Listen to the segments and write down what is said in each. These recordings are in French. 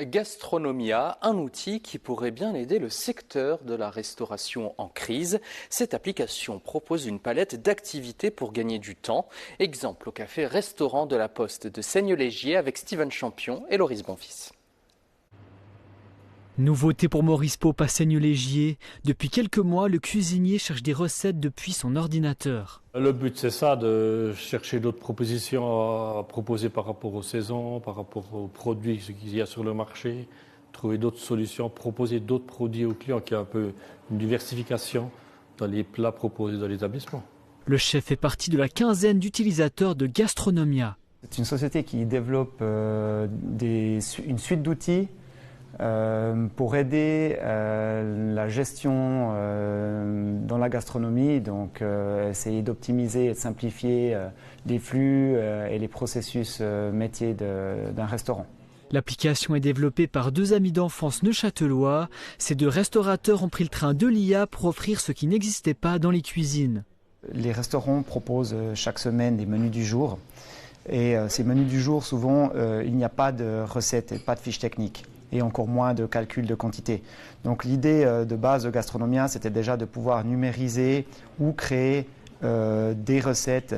Gastronomia, un outil qui pourrait bien aider le secteur de la restauration en crise. Cette application propose une palette d'activités pour gagner du temps. Exemple au café-restaurant de la Poste de Seigne-Légier avec Steven Champion et Loris Bonfils. Nouveauté pour Maurice Pope à Seigne-Légier. Depuis quelques mois, le cuisinier cherche des recettes depuis son ordinateur. Le but, c'est ça, de chercher d'autres propositions à proposer par rapport aux saisons, par rapport aux produits qu'il y a sur le marché, trouver d'autres solutions, proposer d'autres produits aux clients, qu'il y ait un peu une diversification dans les plats proposés dans l'établissement. Le chef fait partie de la quinzaine d'utilisateurs de Gastronomia. C'est une société qui développe une suite d'outils pour aider la gestion dans la gastronomie, donc essayer d'optimiser et de simplifier les flux et les processus métiers d'un restaurant. L'application est développée par deux amis d'enfance neuchâtelois. Ces deux restaurateurs ont pris le train de l'IA pour offrir ce qui n'existait pas dans les cuisines. Les restaurants proposent chaque semaine des menus du jour. Et ces menus du jour, souvent, il n'y a pas de recettes et pas de fiches techniques. Et encore moins de calcul de quantité. Donc l'idée de base de Gastronomia, c'était déjà de pouvoir numériser ou créer des recettes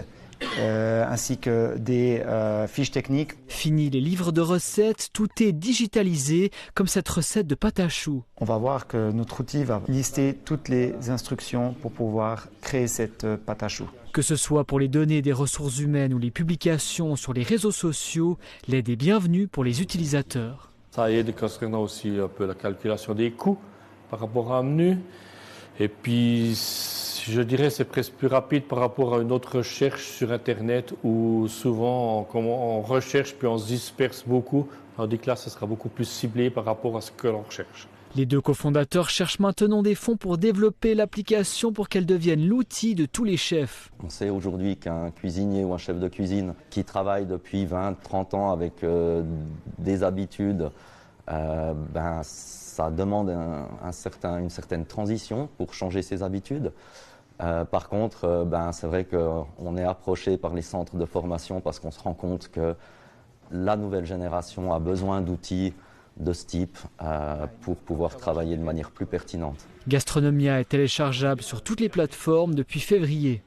ainsi que des fiches techniques. Fini les livres de recettes, tout est digitalisé, comme cette recette de pâte à choux. On va voir que notre outil va lister toutes les instructions pour pouvoir créer cette pâte à choux. Que ce soit pour les données des ressources humaines ou les publications sur les réseaux sociaux, l'aide est bienvenue pour les utilisateurs. Ça aide concernant aussi un peu la calculation des coûts par rapport à un menu. Et puis, je dirais c'est presque plus rapide par rapport à une autre recherche sur Internet où souvent on recherche puis on se disperse beaucoup. Tandis que là, ce sera beaucoup plus ciblé par rapport à ce que l'on recherche. Les deux cofondateurs cherchent maintenant des fonds pour développer l'application pour qu'elle devienne l'outil de tous les chefs. On sait aujourd'hui qu'un cuisinier ou un chef de cuisine qui travaille depuis 20-30 ans avec des habitudes, ça demande une certaine transition pour changer ses habitudes. Par contre, c'est vrai qu'on est approché par les centres de formation parce qu'on se rend compte que la nouvelle génération a besoin d'outils de ce type pour pouvoir travailler de manière plus pertinente. Gastronomia est téléchargeable sur toutes les plateformes depuis février.